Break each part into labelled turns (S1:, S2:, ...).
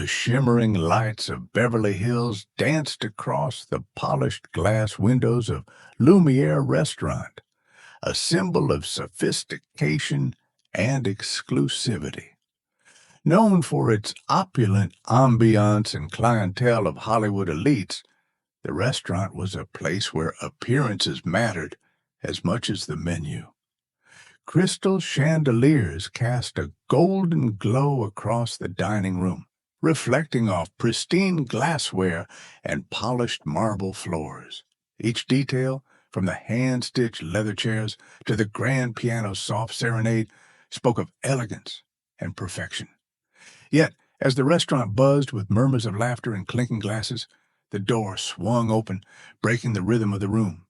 S1: The shimmering lights of Beverly Hills danced across the polished glass windows of Lumiere Restaurant, a symbol of sophistication and exclusivity. Known for its opulent ambiance and clientele of Hollywood elites, the restaurant was a place where appearances mattered as much as the menu. Crystal chandeliers cast a golden glow across the dining room, reflecting off pristine glassware and polished marble floors. Each detail, from the hand-stitched leather chairs to the grand piano's soft serenade, spoke of elegance and perfection. Yet, as the restaurant buzzed with murmurs of laughter and clinking glasses, the door swung open, breaking the rhythm of the room.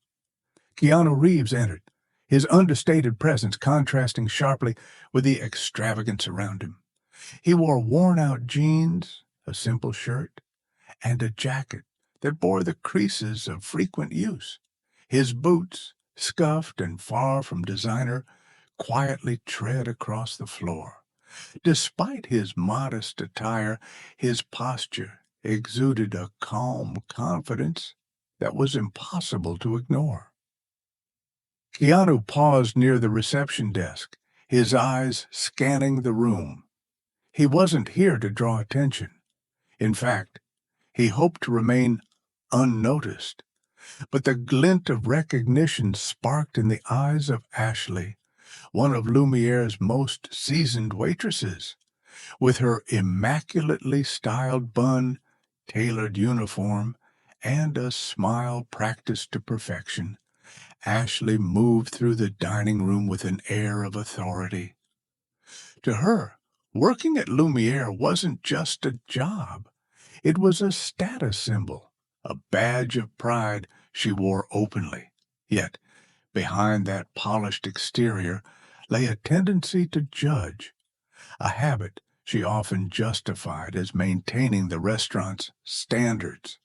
S1: Keanu Reeves entered, his understated presence contrasting sharply with the extravagance around him. He wore worn-out jeans, a simple shirt, and a jacket that bore the creases of frequent use. His boots, scuffed and far from designer, quietly tread across the floor. Despite his modest attire, his posture exuded a calm confidence that was impossible to ignore. Keanu paused near the reception desk, his eyes scanning the room. He wasn't here to draw attention. In fact, he hoped to remain unnoticed. But the glint of recognition sparked in the eyes of Ashley, one of Lumiere's most seasoned waitresses. With her immaculately styled bun, tailored uniform, and a smile practiced to perfection, Ashley moved through the dining room with an air of authority. To her, working at Lumiere wasn't just a job. It was a status symbol, a badge of pride she wore openly. Yet, behind that polished exterior lay a tendency to judge, a habit she often justified as maintaining the restaurant's standards.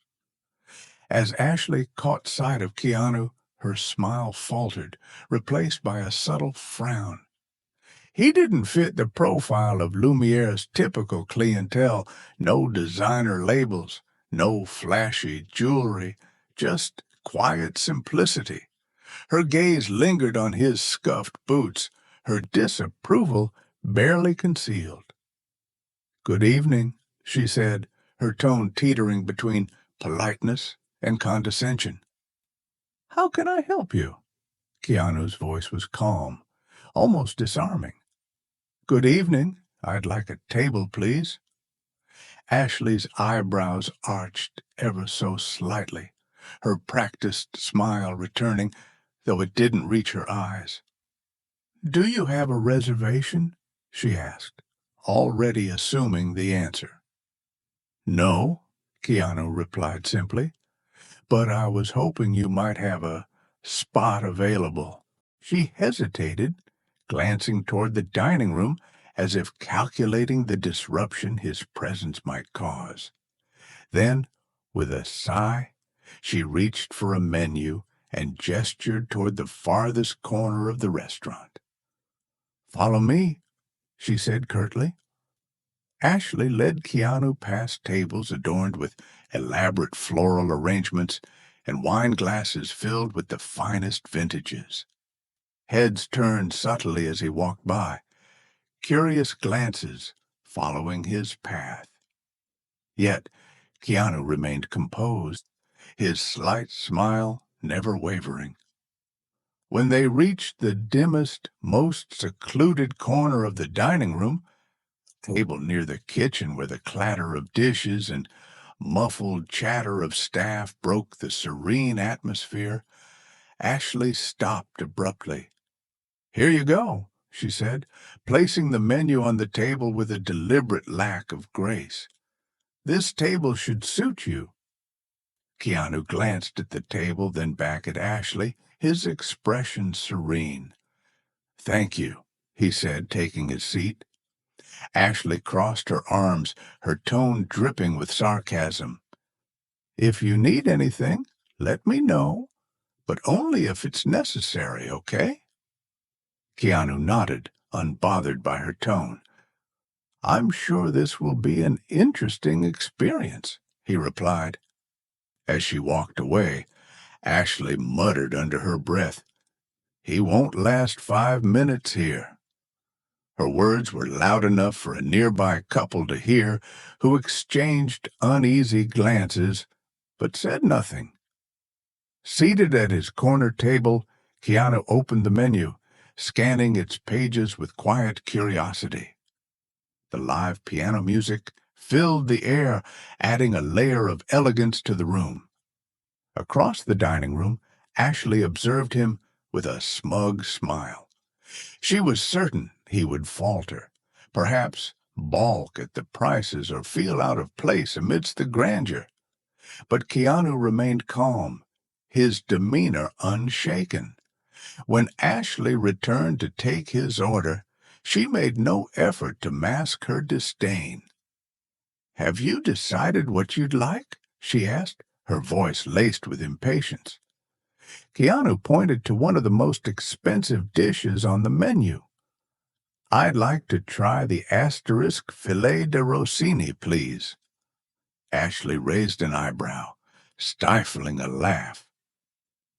S1: As Ashley caught sight of Keanu, her smile faltered, replaced by a subtle frown. He didn't fit the profile of Lumiere's typical clientele. No designer labels, no flashy jewelry, just quiet simplicity. Her gaze lingered on his scuffed boots, her disapproval barely concealed. "Good evening," she said, her tone teetering between politeness and condescension. "How can I help you?" Keanu's voice was calm, almost disarming. "Good evening. I'd like a table, please." Ashley's eyebrows arched ever so slightly, her practiced smile returning, though it didn't reach her eyes. "Do you have a reservation?" she asked, already assuming the answer. "No," Keanu replied simply, "but I was hoping you might have a spot available." She hesitated, glancing toward the dining room as if calculating the disruption his presence might cause. Then, with a sigh, she reached for a menu and gestured toward the farthest corner of the restaurant. "Follow me," she said curtly. Ashley led Keanu past tables adorned with elaborate floral arrangements and wine glasses filled with the finest vintages. Heads turned subtly as he walked by, curious glances following his path. Yet Keanu remained composed, his slight smile never wavering. When they reached the dimmest, most secluded corner of the dining room, a table near the kitchen where the clatter of dishes and muffled chatter of staff broke the serene atmosphere, Ashley stopped abruptly. "Here you go," she said, placing the menu on the table with a deliberate lack of grace. "This table should suit you." Keanu glanced at the table, then back at Ashley, his expression serene. "Thank you," he said, taking his seat. Ashley crossed her arms, her tone dripping with sarcasm. "If you need anything, let me know, but only if it's necessary, okay?" Keanu nodded, unbothered by her tone. I'm sure this will be an interesting experience, he replied. As she walked away, Ashley muttered under her breath, "He won't last 5 minutes here." Her words were loud enough for a nearby couple to hear, who exchanged uneasy glances, but said nothing. Seated at his corner table, Keanu opened the menu, scanning its pages with quiet curiosity. The live piano music filled the air, adding a layer of elegance to the room. Across the dining room, Ashley observed him with a smug smile. She was certain he would falter, perhaps balk at the prices or feel out of place amidst the grandeur. But Keanu remained calm, his demeanor unshaken. When Ashley returned to take his order, she made no effort to mask her disdain. "Have you decided what you'd like?" she asked, her voice laced with impatience. Keanu pointed to one of the most expensive dishes on the menu. "I'd like to try the asterisk filet de Rossini, please." Ashley raised an eyebrow, stifling a laugh.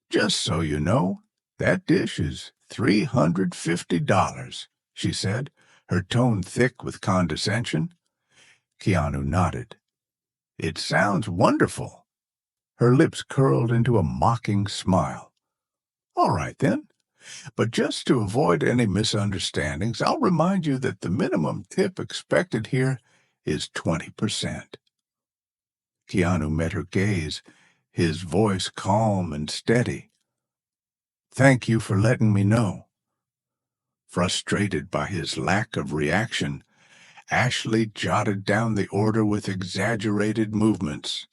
S1: "Just so you know, that dish is $350, she said, her tone thick with condescension. Keanu nodded. "It sounds wonderful." Her lips curled into a mocking smile. "All right, then. But just to avoid any misunderstandings, I'll remind you that the minimum tip expected here is 20%. Keanu met her gaze, his voice calm and steady. "Thank you for letting me know." Frustrated by his lack of reaction, Ashley jotted down the order with exaggerated movements.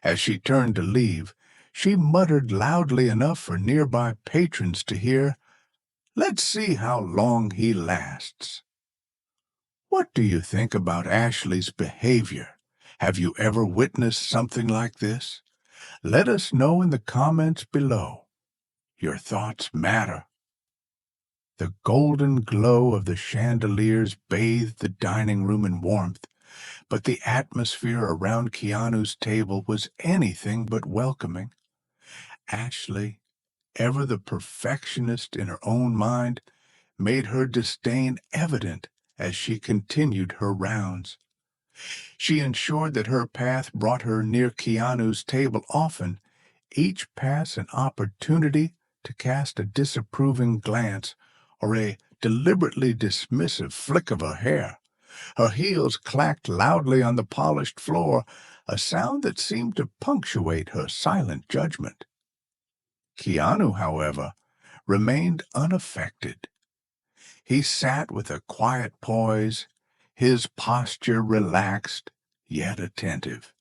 S1: As she turned to leave, she muttered loudly enough for nearby patrons to hear, "Let's see how long he lasts." What do you think about Ashley's behavior? Have you ever witnessed something like this? Let us know in the comments below. Your thoughts matter. The golden glow of the chandeliers bathed the dining room in warmth, but the atmosphere around Keanu's table was anything but welcoming. Ashley, ever the perfectionist in her own mind, made her disdain evident as she continued her rounds. She ensured that her path brought her near Keanu's table often, each pass an opportunity to cast a disapproving glance or a deliberately dismissive flick of her hair. Her heels clacked loudly on the polished floor, a sound that seemed to punctuate her silent judgment. Keanu, however, remained unaffected. He sat with a quiet poise, his posture relaxed, yet attentive.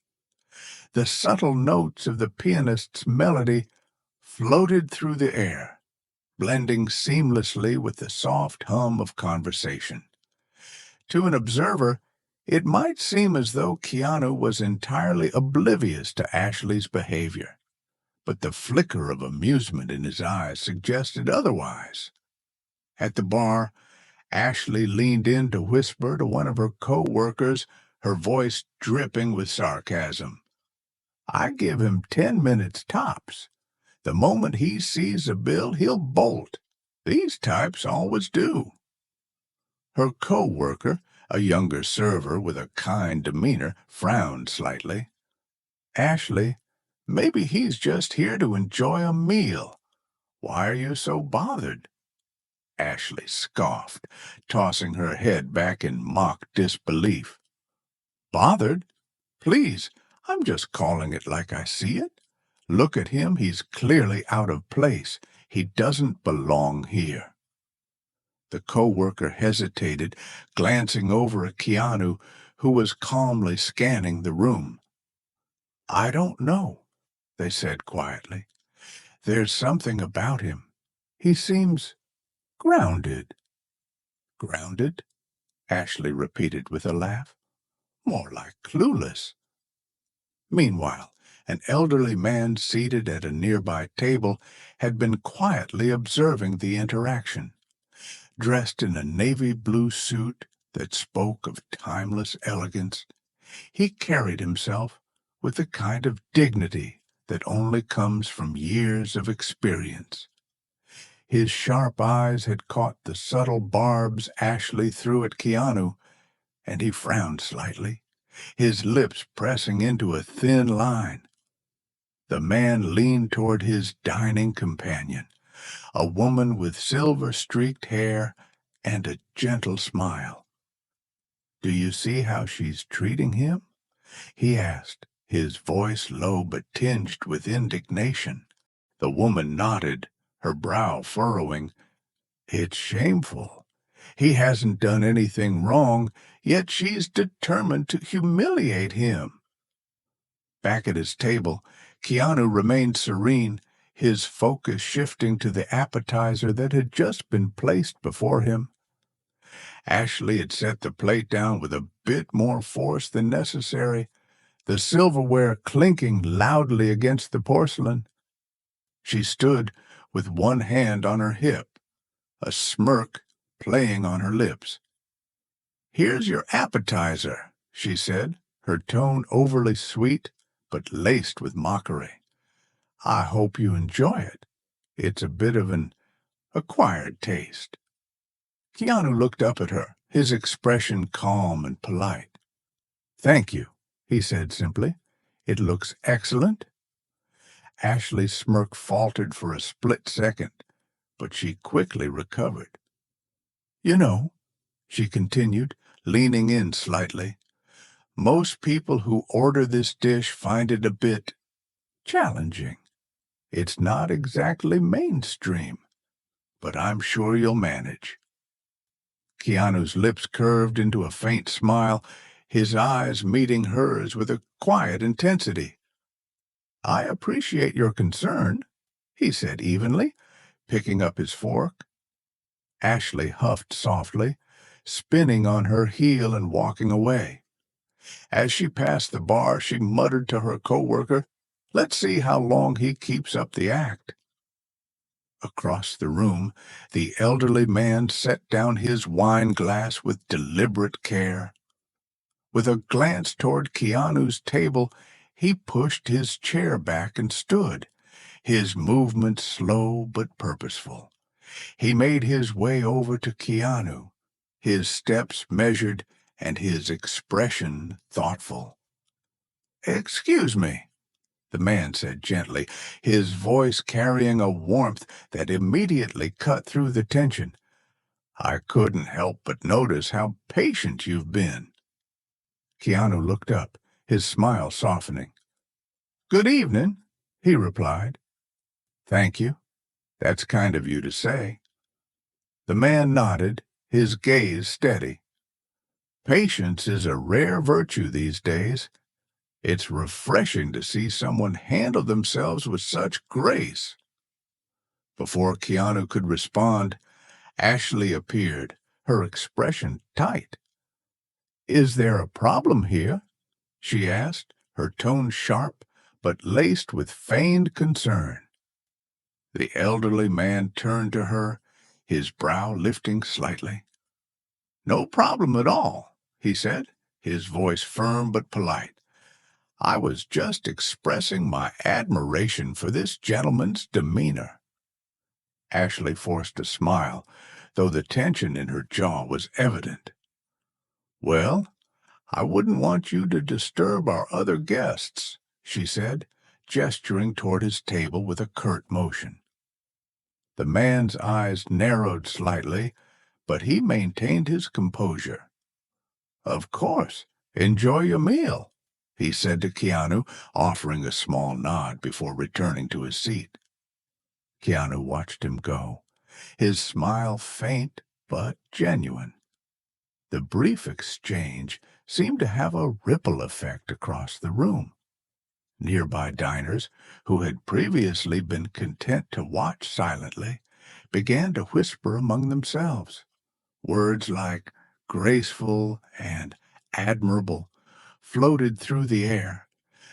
S1: The subtle notes of the pianist's melody floated through the air, blending seamlessly with the soft hum of conversation. To an observer, it might seem as though Keanu was entirely oblivious to Ashley's behavior, but the flicker of amusement in his eyes suggested otherwise. At the bar, Ashley leaned in to whisper to one of her co-workers, her voice dripping with sarcasm. "I give him 10 minutes tops. The moment he sees a bill, he'll bolt. These types always do." Her co-worker, a younger server with a kind demeanor, frowned slightly. "Ashley, maybe he's just here to enjoy a meal. Why are you so bothered?" Ashley scoffed, tossing her head back in mock disbelief. "Bothered? Please, I'm just calling it like I see it. Look at him, he's clearly out of place. He doesn't belong here." The co-worker hesitated, glancing over at Keanu, who was calmly scanning the room. "I don't know," they said quietly. "There's something about him. He seems grounded." "Grounded?" Ashley repeated with a laugh. "More like clueless." Meanwhile, an elderly man seated at a nearby table had been quietly observing the interaction. Dressed in a navy blue suit, that spoke of timeless elegance. He carried himself with the kind of dignity that only comes from years of experience. His sharp eyes had caught the subtle barbs Ashley threw at Keanu, and he frowned slightly, his lips pressing into a thin line. The man leaned toward his dining companion, a woman with silver-streaked hair and a gentle smile. "Do you see how she's treating him?" he asked, his voice low but tinged with indignation. The woman nodded, her brow furrowing. "It's shameful. He hasn't done anything wrong, yet she's determined to humiliate him." Back at his table, Keanu remained serene, his focus shifting to the appetizer that had just been placed before him. Ashley had set the plate down with a bit more force than necessary, the silverware clinking loudly against the porcelain. She stood with one hand on her hip, a smirk playing on her lips. "Here's your appetizer," she said, her tone overly sweet but laced with mockery. "I hope you enjoy it. It's a bit of an acquired taste." Keanu looked up at her, his expression calm and polite. "Thank you," he said simply. "It looks excellent." Ashley's smirk faltered for a split second, but she quickly recovered. "You know," she continued, leaning in slightly, "most people who order this dish find it a bit challenging. It's not exactly mainstream, but I'm sure you'll manage." Keanu's lips curved into a faint smile, his eyes meeting hers with a quiet intensity. "I appreciate your concern," he said evenly, picking up his fork. Ashley huffed softly, spinning on her heel and walking away. As she passed the bar, she muttered to her coworker, "Let's see how long he keeps up the act." Across the room, the elderly man set down his wine glass with deliberate care. With a glance toward Keanu's table, he pushed his chair back and stood, his movements slow but purposeful. He made his way over to Keanu, his steps measured and his expression thoughtful. "Excuse me," the man said gently, his voice carrying a warmth that immediately cut through the tension. "I couldn't help but notice how patient you've been." Keanu looked up, his smile softening. "Good evening," he replied. "Thank you. That's kind of you to say." The man nodded, his gaze steady. "Patience is a rare virtue these days. It's refreshing to see someone handle themselves with such grace." Before Keanu could respond, Ashley appeared, her expression tight. "Is there a problem here?" she asked, her tone sharp but laced with feigned concern. The elderly man turned to her, his brow lifting slightly. "No problem at all," he said, his voice firm but polite. "I was just expressing my admiration for this gentleman's demeanor." Ashley forced a smile, though the tension in her jaw was evident. "Well, I wouldn't want you to disturb our other guests," she said, gesturing toward his table with a curt motion. The man's eyes narrowed slightly, but he maintained his composure. "Of course. Enjoy your meal," he said to Keanu, offering a small nod before returning to his seat. Keanu watched him go, his smile faint but genuine. The brief exchange seemed to have a ripple effect across the room. Nearby diners, who had previously been content to watch silently, began to whisper among themselves. Words like graceful and admirable floated through the air,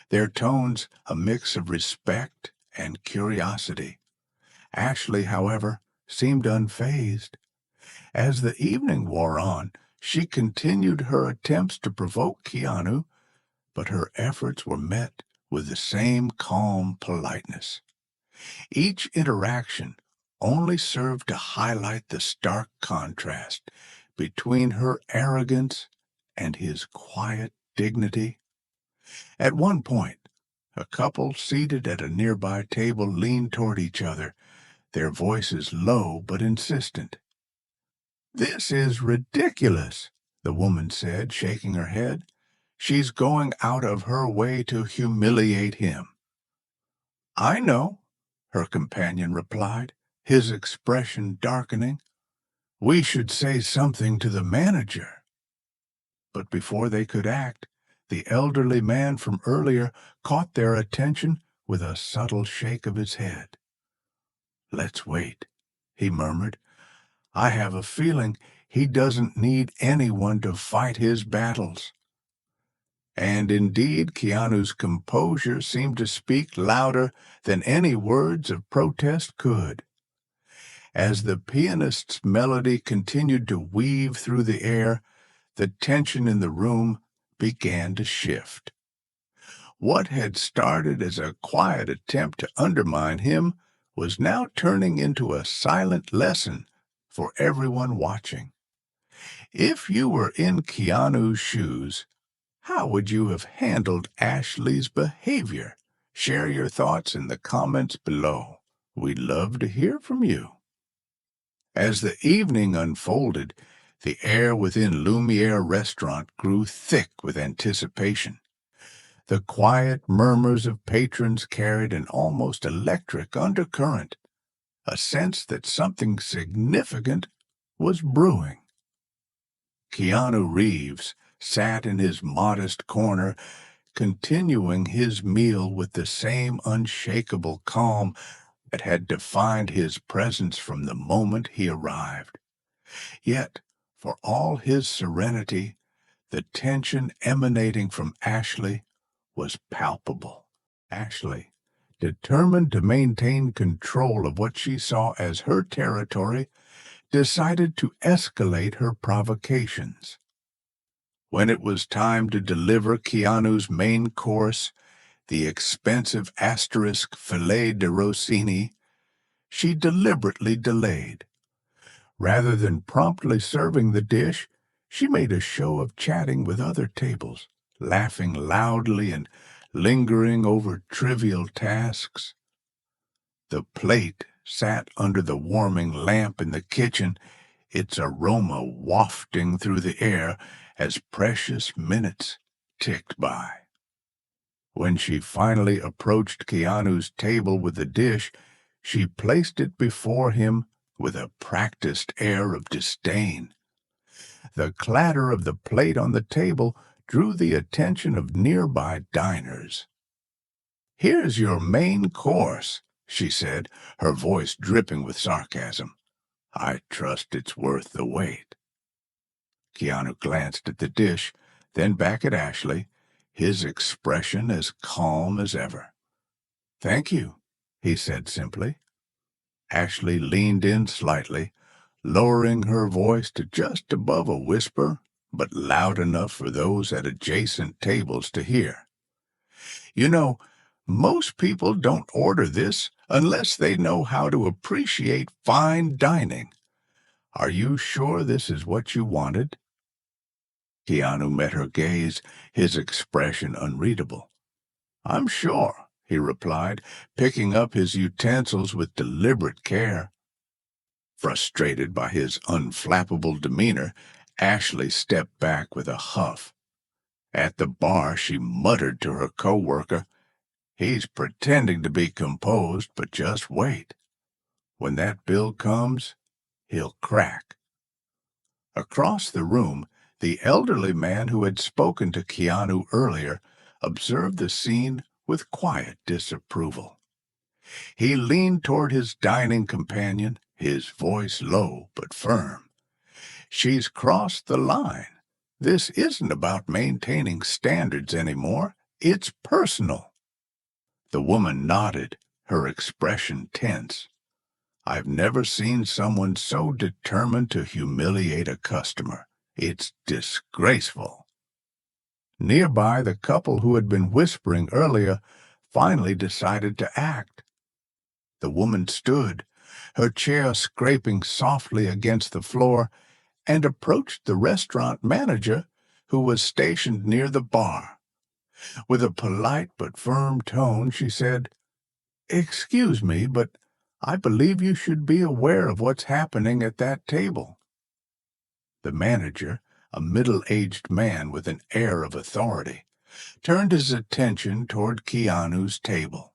S1: their tones a mix of respect and curiosity. Ashley, however, seemed unfazed. As the evening wore on, She continued her attempts to provoke Keanu, but her efforts were met with the same calm politeness. Each interaction only served to highlight the stark contrast between her arrogance and his quiet dignity. At one point, a couple seated at a nearby table leaned toward each other, their voices low but insistent. "This is ridiculous," the woman said, shaking her head. "She's going out of her way to humiliate him." "I know," her companion replied, his expression darkening. "We should say something to the manager." But before they could act, the elderly man from earlier caught their attention with a subtle shake of his head. "Let's wait," he murmured. "I have a feeling he doesn't need anyone to fight his battles." And indeed, Keanu's composure seemed to speak louder than any words of protest could. As the pianist's melody continued to weave through the air, the tension in the room began to shift. What had started as a quiet attempt to undermine him was now turning into a silent lesson for everyone watching. If you were in Keanu's shoes, how would you have handled Ashley's behavior? Share your thoughts in the comments below. We'd love to hear from you. As the evening unfolded, the air within Lumiere Restaurant grew thick with anticipation. The quiet murmurs of patrons carried an almost electric undercurrent, a sense that something significant was brewing. Keanu Reeves sat in his modest corner, continuing his meal with the same unshakable calm that had defined his presence from the moment he arrived. Yet, for all his serenity, the tension emanating from Ashley was palpable. Ashley, determined to maintain control of what she saw as her territory, decided to escalate her provocations. When it was time to deliver Keanu's main course, the expensive asterisk filet de Rossini, she deliberately delayed. Rather than promptly serving the dish, she made a show of chatting with other tables, laughing loudly and lingering over trivial tasks. The plate sat under the warming lamp in the kitchen, its aroma wafting through the air as precious minutes ticked by. When she finally approached Keanu's table with the dish, she placed it before him with a practiced air of disdain. The clatter of the plate on the table drew the attention of nearby diners. "Here's your main course," she said, her voice dripping with sarcasm. "I trust it's worth the wait." Keanu glanced at the dish, then back at Ashley, his expression as calm as ever. "Thank you," he said simply. Ashley leaned in slightly, lowering her voice to just above a whisper, but loud enough for those at adjacent tables to hear. "You know, most people don't order this unless they know how to appreciate fine dining. Are you sure this is what you wanted?" Keanu met her gaze, his expression unreadable. "I'm sure," he replied, picking up his utensils with deliberate care. Frustrated by his unflappable demeanor, Ashley stepped back with a huff. At the bar, she muttered to her coworker, "He's pretending to be composed, but just wait. When that bill comes, he'll crack." Across the room, the elderly man who had spoken to Keanu earlier observed the scene with quiet disapproval. He leaned toward his dining companion, his voice low but firm. "She's crossed the line. This isn't about maintaining standards anymore. It's personal." The woman nodded, her expression tense. "I've never seen someone so determined to humiliate a customer," It's disgraceful." Nearby, the couple who had been whispering earlier finally decided to act. The woman stood, her chair scraping softly against the floor, and approached the restaurant manager, who was stationed near the bar. With a polite but firm tone, she said, "Excuse me, but I believe you should be aware of what's happening at that table." The manager, a middle-aged man with an air of authority, turned his attention toward Keanu's table.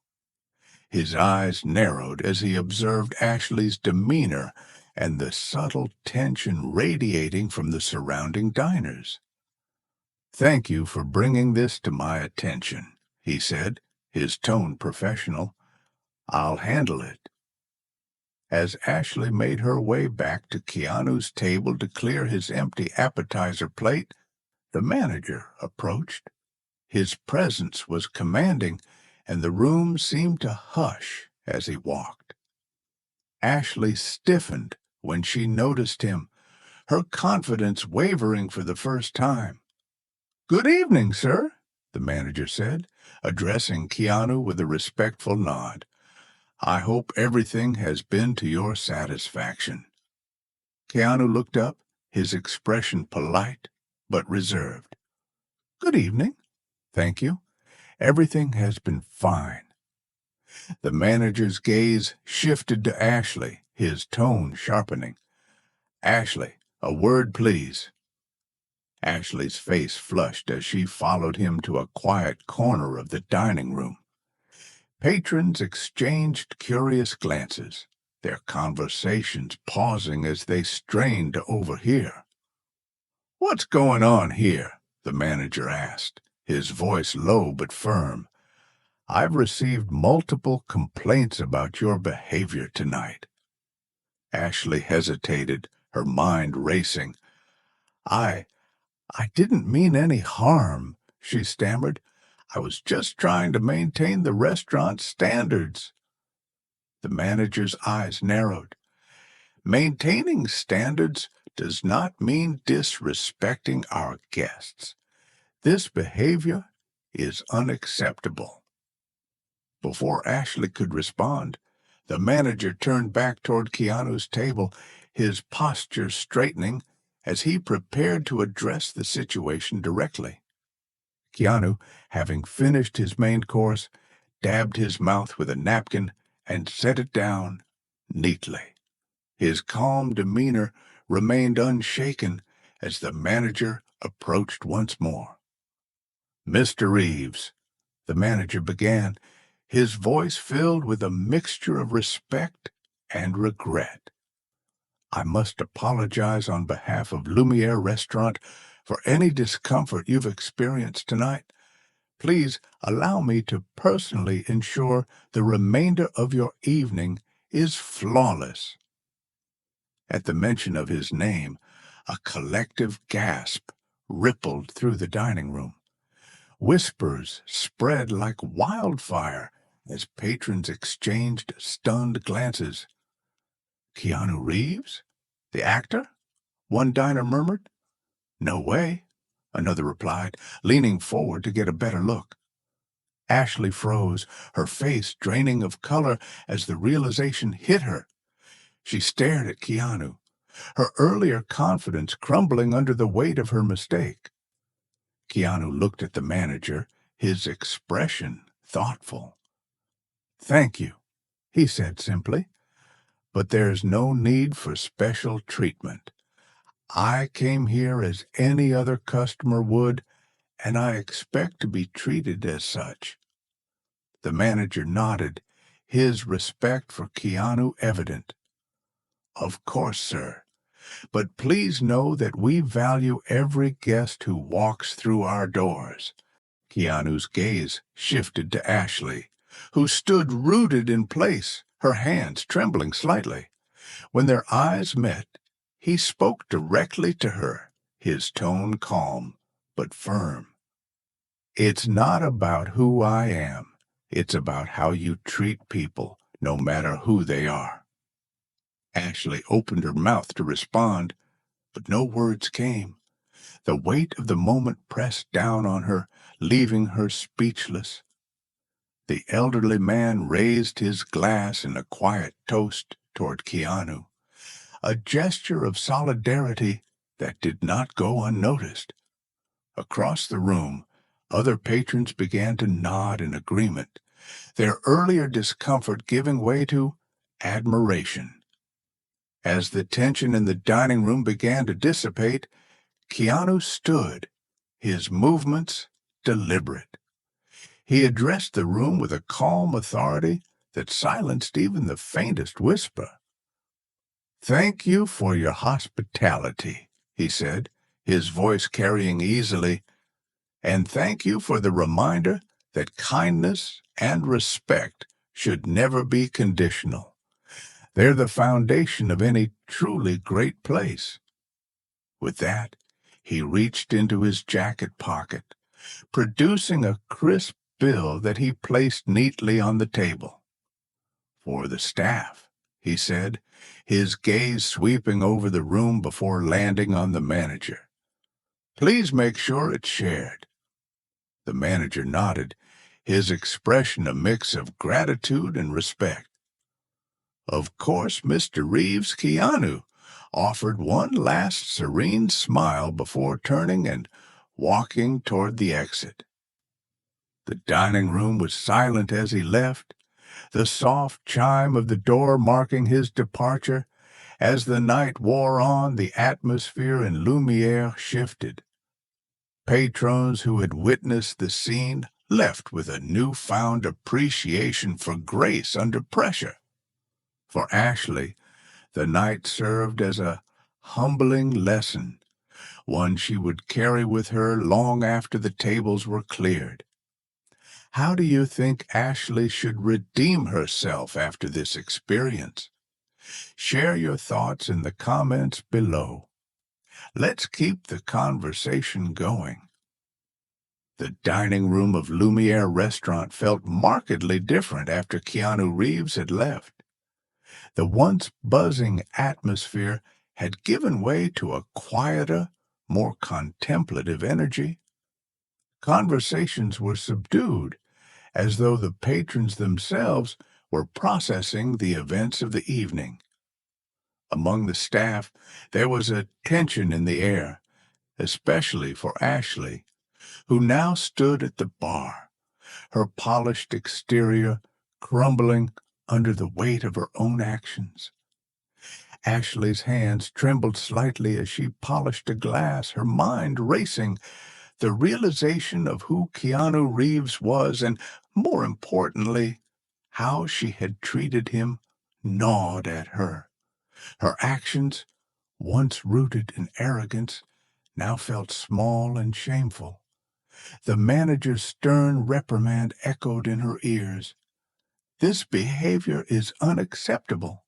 S1: His eyes narrowed as he observed Ashley's demeanor and the subtle tension radiating from the surrounding diners. "Thank you for bringing this to my attention," he said, his tone professional. "I'll handle it." As Ashley made her way back to Keanu's table to clear his empty appetizer plate, the manager approached. His presence was commanding, and the room seemed to hush as he walked. Ashley stiffened when she noticed him, her confidence wavering for the first time. "Good evening, sir," the manager said, addressing Keanu with a respectful nod. "I hope everything has been to your satisfaction." Keanu looked up, his expression polite but reserved. "Good evening. Thank you. Everything has been fine." The manager's gaze shifted to Ashley, his tone sharpening. "Ashley, a word, please." Ashley's face flushed as she followed him to a quiet corner of the dining room. Patrons exchanged curious glances, their conversations pausing as they strained to overhear. "What's going on here?" the manager asked, his voice low but firm. "I've received multiple complaints about your behavior tonight." Ashley hesitated, her mind racing. I didn't mean any harm," she stammered. "I was just trying to maintain the restaurant's standards." The manager's eyes narrowed. "Maintaining standards does not mean disrespecting our guests. This behavior is unacceptable." Before Ashley could respond, the manager turned back toward Keanu's table, his posture straightening as he prepared to address the situation directly. Keanu, having finished his main course, dabbed his mouth with a napkin and set it down neatly. His calm demeanor remained unshaken as the manager approached once more. "Mr. Reeves," the manager began, his voice filled with a mixture of respect and regret, "I must apologize on behalf of Lumiere Restaurant for any discomfort you've experienced tonight. Please allow me to personally ensure the remainder of your evening is flawless." At the mention of his name, a collective gasp rippled through the dining room. Whispers spread like wildfire as patrons exchanged stunned glances. "Keanu Reeves? The actor?" one diner murmured. "No way," another replied, leaning forward to get a better look. Ashley froze, her face draining of color as the realization hit her. She stared at Keanu, her earlier confidence crumbling under the weight of her mistake. Keanu looked at the manager, his expression thoughtful. "Thank you," he said simply, "but there's no need for special treatment. I came here as any other customer would, and I expect to be treated as such." The manager nodded, his respect for Keanu evident. "Of course, sir, but please know that we value every guest who walks through our doors." Keanu's gaze shifted to Ashley, who stood rooted in place, her hands trembling slightly. When their eyes met, he spoke directly to her, his tone calm but firm. "It's not about who I am. It's about how you treat people, no matter who they are." Ashley opened her mouth to respond, but no words came. The weight of the moment pressed down on her, leaving her speechless. The elderly man raised his glass in a quiet toast toward Keanu, a gesture of solidarity that did not go unnoticed. Across the room, other patrons began to nod in agreement, their earlier discomfort giving way to admiration. As the tension in the dining room began to dissipate, Keanu stood, his movements deliberate. He addressed the room with a calm authority that silenced even the faintest whisper. "Thank you for your hospitality," he said, his voice carrying easily, "and thank you for the reminder that kindness and respect should never be conditional. They're the foundation of any truly great place." With that, he reached into his jacket pocket, producing a crisp bill that he placed neatly on the table. "For the staff," he said, his gaze sweeping over the room before landing on the manager. "Please make sure it's shared." The manager nodded, his expression a mix of gratitude and respect. Of course, Mr. Reeves, Keanu offered one last serene smile before turning and walking toward the exit. The dining room was silent as he left, the soft chime of the door marking his departure. As the night wore on, the atmosphere in Lumiere shifted. Patrons who had witnessed the scene left with a newfound appreciation for grace under pressure. For Ashley, the night served as a humbling lesson, one she would carry with her long after the tables were cleared. How do you think Ashley should redeem herself after this experience? Share your thoughts in the comments below. Let's keep the conversation going. The dining room of Lumiere Restaurant felt markedly different after Keanu Reeves had left. The once buzzing atmosphere had given way to a quieter, more contemplative energy. Conversations were subdued, as though the patrons themselves were processing the events of the evening. Among the staff, there was a tension in the air, especially for Ashley, who now stood at the bar, her polished exterior crumbling under the weight of her own actions. Ashley's hands trembled slightly as she polished a glass, her mind racing. The realization of who Keanu Reeves was and, more importantly, how she had treated him gnawed at her. Her actions, once rooted in arrogance, now felt small and shameful. The manager's stern reprimand echoed in her ears. "This behavior is unacceptable."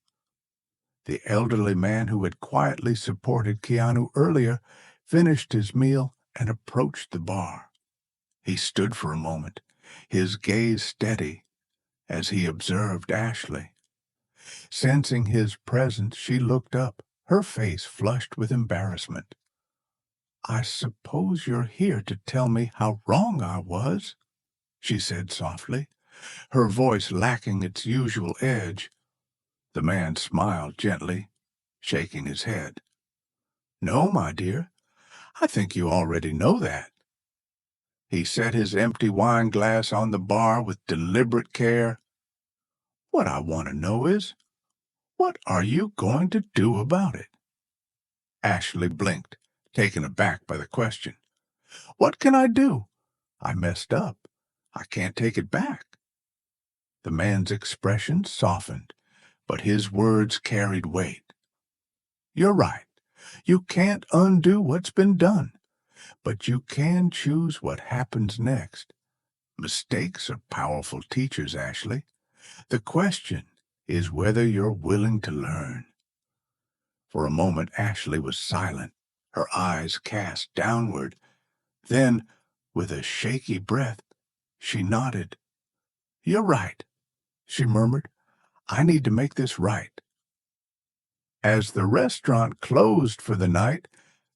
S1: The elderly man who had quietly supported Keanu earlier finished his meal and approached the bar. He stood for a moment, his gaze steady, as he observed Ashley. Sensing his presence, she looked up, her face flushed with embarrassment. "I suppose you're here to tell me how wrong I was," she said softly, her voice lacking its usual edge. The man smiled gently, shaking his head. "No, my dear, I think you already know that." He set his empty wine glass on the bar with deliberate care. "What I want to know is, what are you going to do about it?" Ashley blinked, taken aback by the question. "What can I do? I messed up. I can't take it back." The man's expression softened, but his words carried weight. "You're right. You can't undo what's been done, but you can choose what happens next. Mistakes are powerful teachers, Ashley. The question is whether you're willing to learn." For a moment, Ashley was silent, her eyes cast downward. Then, with a shaky breath, she nodded. "You're right," she murmured. "I need to make this right." As the restaurant closed for the night,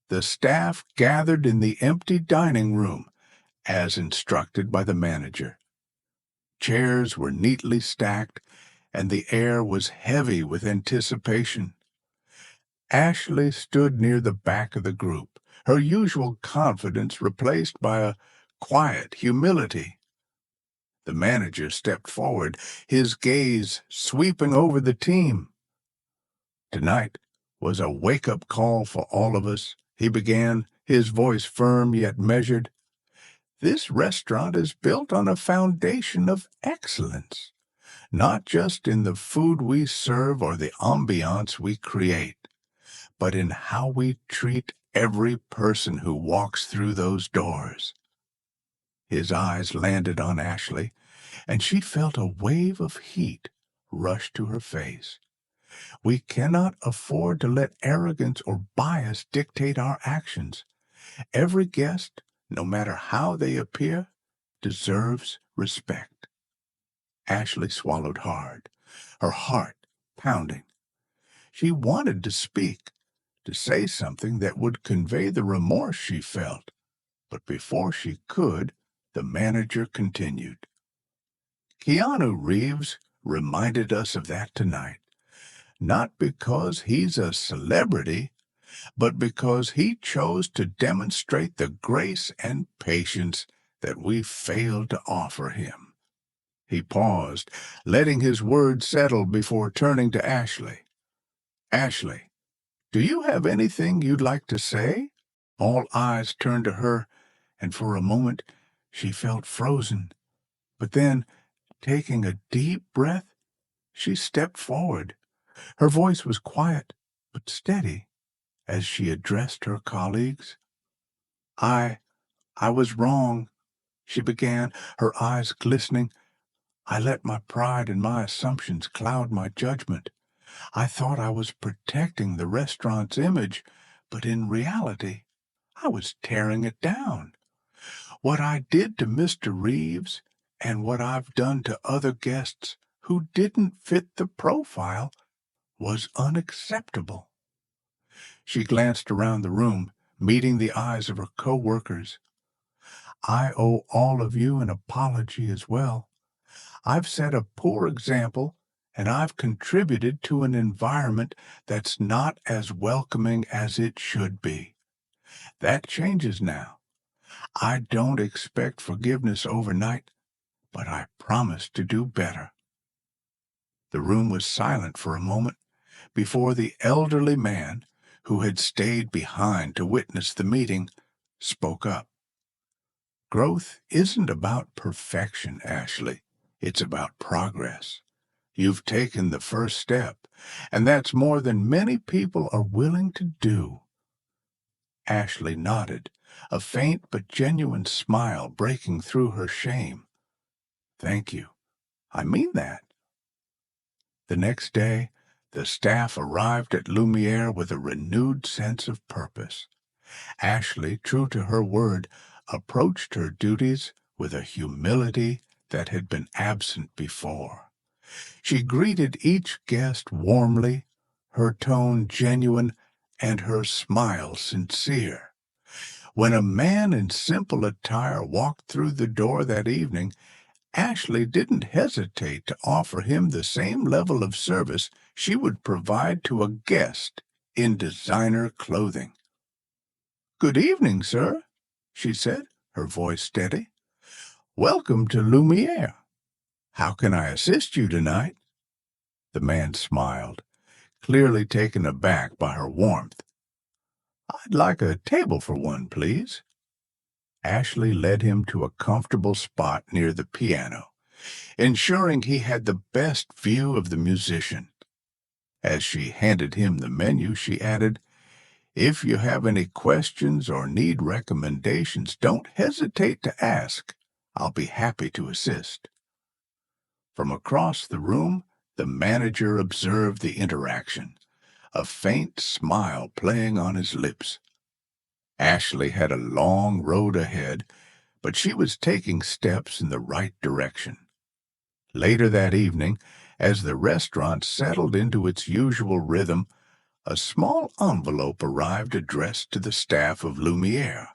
S1: The staff gathered in the empty dining room, as instructed by the manager. Chairs were neatly stacked, and the air was heavy with anticipation. Ashley stood near the back of the group, her usual confidence replaced by a quiet humility. The manager stepped forward, his gaze sweeping over the team. Tonight was a wake-up call for all of us, he began, his voice firm yet measured. This restaurant is built on a foundation of excellence, not just in the food we serve or the ambiance we create, but in how we treat every person who walks through those doors. His eyes landed on Ashley, and she felt a wave of heat rush to her face. We cannot afford to let arrogance or bias dictate our actions. Every guest, no matter how they appear, deserves respect. Ashley swallowed hard, her heart pounding. She wanted to speak, to say something that would convey the remorse she felt. But before she could, the manager continued. Keanu Reeves reminded us of that tonight, not because he's a celebrity, but because he chose to demonstrate the grace and patience that we failed to offer him. He paused, letting his words settle before turning to Ashley. Ashley, do you have anything you'd like to say? All eyes turned to her, and for a moment she felt frozen. But then, taking a deep breath, she stepped forward. Her voice was quiet but steady as she addressed her colleagues. I was wrong, she began, her eyes glistening. I let my pride and my assumptions cloud my judgment. I thought I was protecting the restaurant's image, but in reality, I was tearing it down. What I did to Mr. Reeves and what I've done to other guests who didn't fit the profile was unacceptable. She glanced around the room, meeting the eyes of her co-workers. I owe all of you an apology as well. I've set a poor example, and I've contributed to an environment that's not as welcoming as it should be. That changes now. I don't expect forgiveness overnight, but I promise to do better. The room was silent for a moment before the elderly man, who had stayed behind to witness the meeting, spoke up. Growth isn't about perfection, Ashley. It's about progress. You've taken the first step, and that's more than many people are willing to do. Ashley nodded, a faint but genuine smile breaking through her shame. Thank you. I mean that. The next day, the staff arrived at Lumiere with a renewed sense of purpose. Ashley, true to her word, approached her duties with a humility that had been absent before. She greeted each guest warmly, her tone genuine and her smile sincere. When a man in simple attire walked through the door that evening, Ashley didn't hesitate to offer him the same level of service she would provide to a guest in designer clothing. "Good evening, sir," she said, her voice steady. "Welcome to Lumiere. How can I assist you tonight?" The man smiled, clearly taken aback by her warmth. "I'd like a table for one, please." Ashley led him to a comfortable spot near the piano, ensuring he had the best view of the musician. As she handed him the menu, she added, "If you have any questions or need recommendations, don't hesitate to ask. I'll be happy to assist." From across the room, the manager observed the interaction, a faint smile playing on his lips. Ashley had a long road ahead, but she was taking steps in the right direction. Later that evening, as the restaurant settled into its usual rhythm, a small envelope arrived addressed to the staff of Lumiere.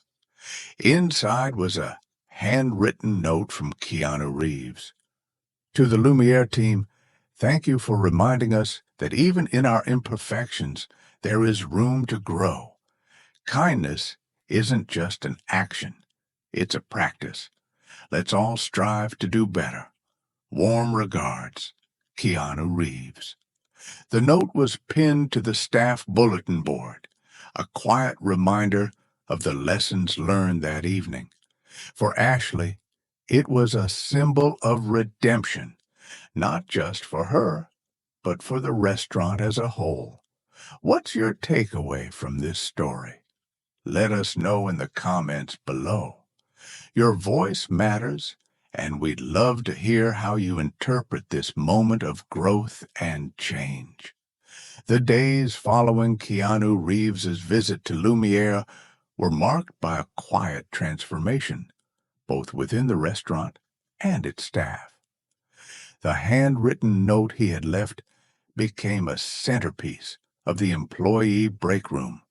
S1: Inside was a handwritten note from Keanu Reeves. To the Lumiere team, thank you for reminding us that even in our imperfections, there is room to grow. Kindness isn't just an action, it's a practice. Let's all strive to do better. Warm regards, Keanu Reeves. The note was pinned to the staff bulletin board, a quiet reminder of the lessons learned that evening. For Ashley, it was a symbol of redemption, not just for her, but for the restaurant as a whole. What's your takeaway from this story? Let us know in the comments below. Your voice matters, and we'd love to hear how you interpret this moment of growth and change. The days following Keanu Reeves's visit to Lumiere were marked by a quiet transformation, both within the restaurant and its staff. The handwritten note he had left became a centerpiece of the employee break room,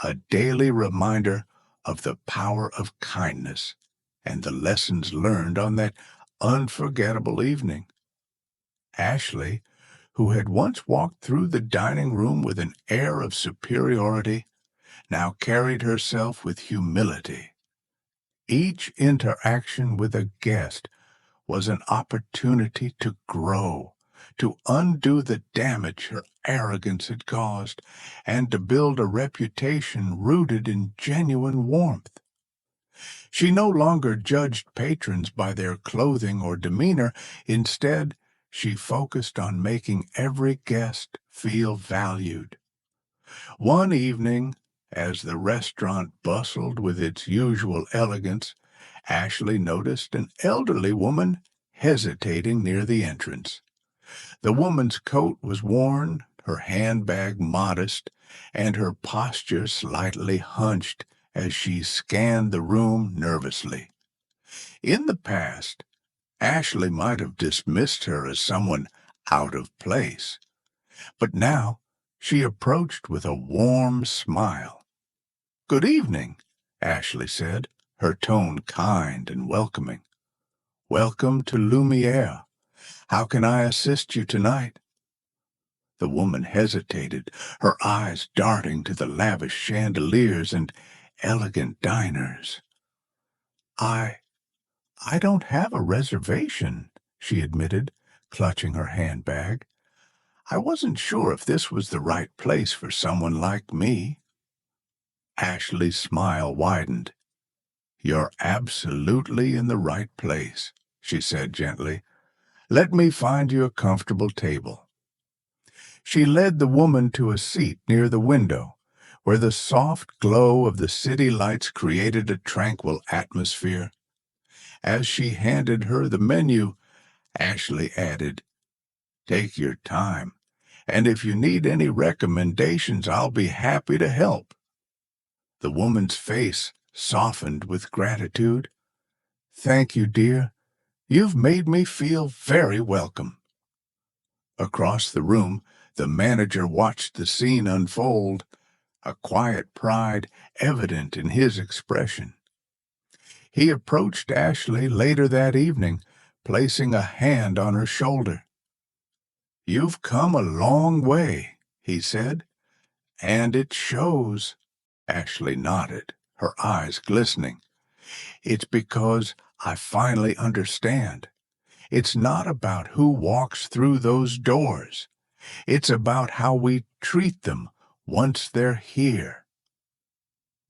S1: a daily reminder of the power of kindness and the lessons learned on that unforgettable evening. Ashley, who had once walked through the dining room with an air of superiority, now carried herself with humility. Each interaction with a guest was an opportunity to grow, to undo the damage her arrogance had caused, and to build a reputation rooted in genuine warmth. She no longer judged patrons by their clothing or demeanor. Instead, she focused on making every guest feel valued. One evening, as the restaurant bustled with its usual elegance, Ashley noticed an elderly woman hesitating near the entrance. The woman's coat was worn, her handbag modest, and her posture slightly hunched as she scanned the room nervously. In the past, Ashley might have dismissed her as someone out of place, but now she approached with a warm smile. "Good evening," Ashley said, her tone kind and welcoming. "Welcome to Lumiere. How can I assist you tonight?" The woman hesitated, her eyes darting to the lavish chandeliers and elegant diners. I I don't have a reservation," she admitted, clutching her handbag. "I wasn't sure if this was the right place for someone like me." Ashley's smile widened. "You're absolutely in the right place," she said gently. "Let me find you a comfortable table." She led the woman to a seat near the window, where the soft glow of the city lights created a tranquil atmosphere. As she handed her the menu, Ashley added, "Take your time, and if you need any recommendations, I'll be happy to help." The woman's face softened with gratitude. "Thank you, dear. You've made me feel very welcome." Across the room, the manager watched the scene unfold, a quiet pride evident in his expression. He approached Ashley later that evening, placing a hand on her shoulder. "You've come a long way," he said, "and it shows." Ashley nodded, her eyes glistening. "It's because I finally understand. It's not about who walks through those doors. It's about how we treat them once they're here."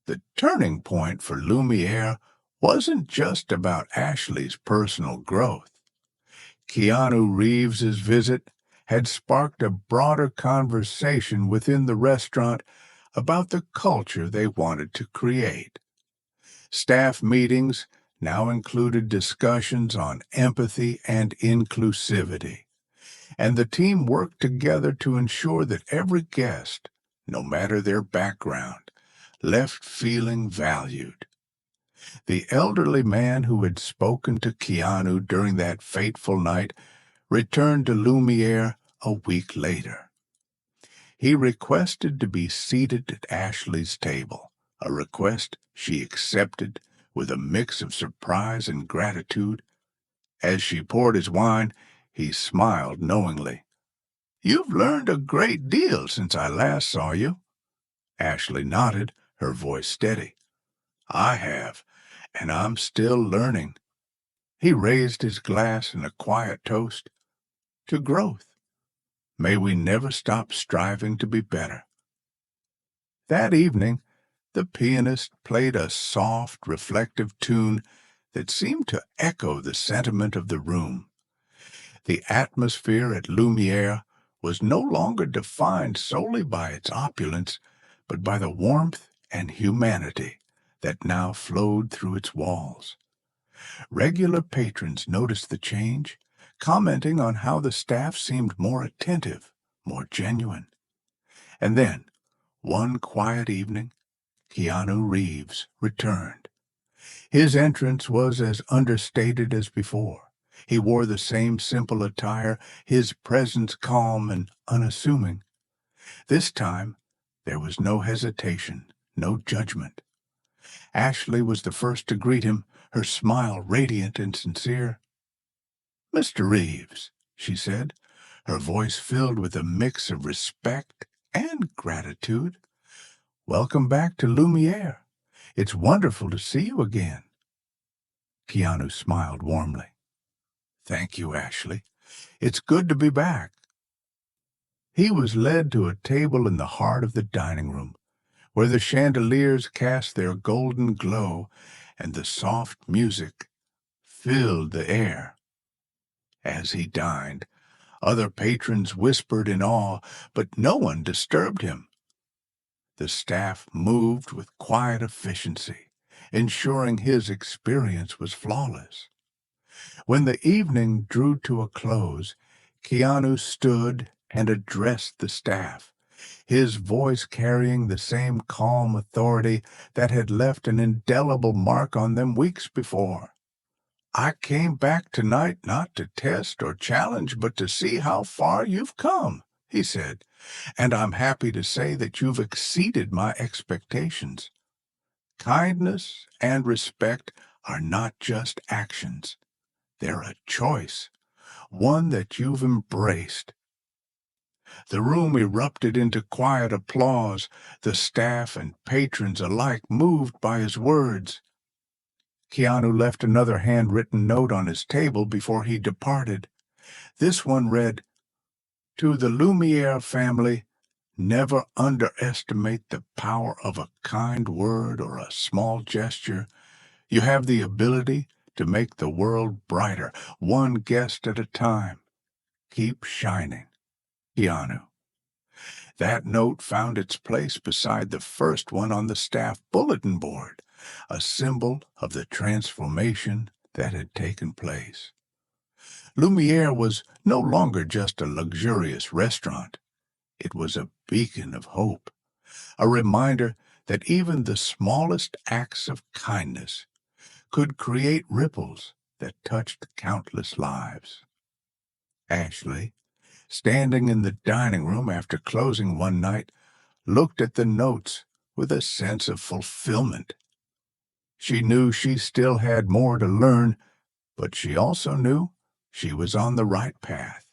S1: The turning point for Lumiere wasn't just about Ashley's personal growth. Keanu Reeves's visit had sparked a broader conversation within the restaurant about the culture they wanted to create. Staff meetings now included discussions on empathy and inclusivity, and the team worked together to ensure that every guest, no matter their background, left feeling valued. The elderly man who had spoken to Keanu during that fateful night returned to Lumiere a week later. He requested to be seated at Ashley's table, a request she accepted with a mix of surprise and gratitude. As she poured his wine, he smiled knowingly. "You've learned a great deal since I last saw you." Ashley nodded, her voice steady. "I have, and I'm still learning." He raised his glass in a quiet toast. "To growth. May we never stop striving to be better." That evening, the pianist played a soft, reflective tune that seemed to echo the sentiment of the room. The atmosphere at Lumiere was no longer defined solely by its opulence, but by the warmth and humanity that now flowed through its walls. Regular patrons noticed the change, commenting on how the staff seemed more attentive, more genuine. And then, one quiet evening, Keanu Reeves returned. His entrance was as understated as before. He wore the same simple attire, his presence calm and unassuming. This time, there was no hesitation, no judgment. Ashley was the first to greet him, her smile radiant and sincere. "Mr. Reeves," she said, her voice filled with a mix of respect and gratitude. "Welcome back to Lumiere. It's wonderful to see you again." Keanu smiled warmly. "Thank you, Ashley. It's good to be back." He was led to a table in the heart of the dining room, where the chandeliers cast their golden glow and the soft music filled the air. As he dined, other patrons whispered in awe, but no one disturbed him. The staff moved with quiet efficiency, ensuring his experience was flawless. When the evening drew to a close, Keanu stood and addressed the staff, his voice carrying the same calm authority that had left an indelible mark on them weeks before. "I came back tonight not to test or challenge, but to see how far you've come," he said, "and I'm happy to say that you've exceeded my expectations. Kindness and respect are not just actions. They're a choice, one that you've embraced." The room erupted into quiet applause, the staff and patrons alike moved by his words. Keanu left another handwritten note on his table before he departed. This one read, "To the Lumiere family, never underestimate the power of a kind word or a small gesture. You have the ability to make the world brighter, one guest at a time. Keep shining, Keanu." That note found its place beside the first one on the staff bulletin board, a symbol of the transformation that had taken place. Lumiere was no longer just a luxurious restaurant. It was a beacon of hope, a reminder that even the smallest acts of kindness could create ripples that touched countless lives. Ashley, standing in the dining room after closing one night, looked at the notes with a sense of fulfillment. She knew she still had more to learn, but she also knew she was on the right path.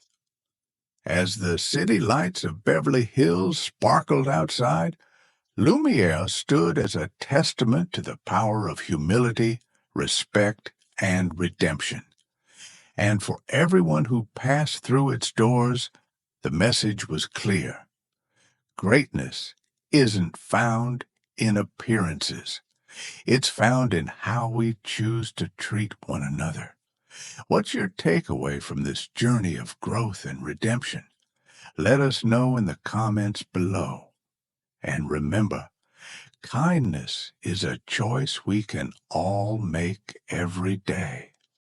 S1: As the city lights of Beverly Hills sparkled outside, Lumiere stood as a testament to the power of humility, respect, and redemption. And for everyone who passed through its doors, the message was clear. Greatness isn't found in appearances. It's found in how we choose to treat one another. What's your takeaway from this journey of growth and redemption? Let us know in the comments below. And remember, kindness is a choice we can all make every day.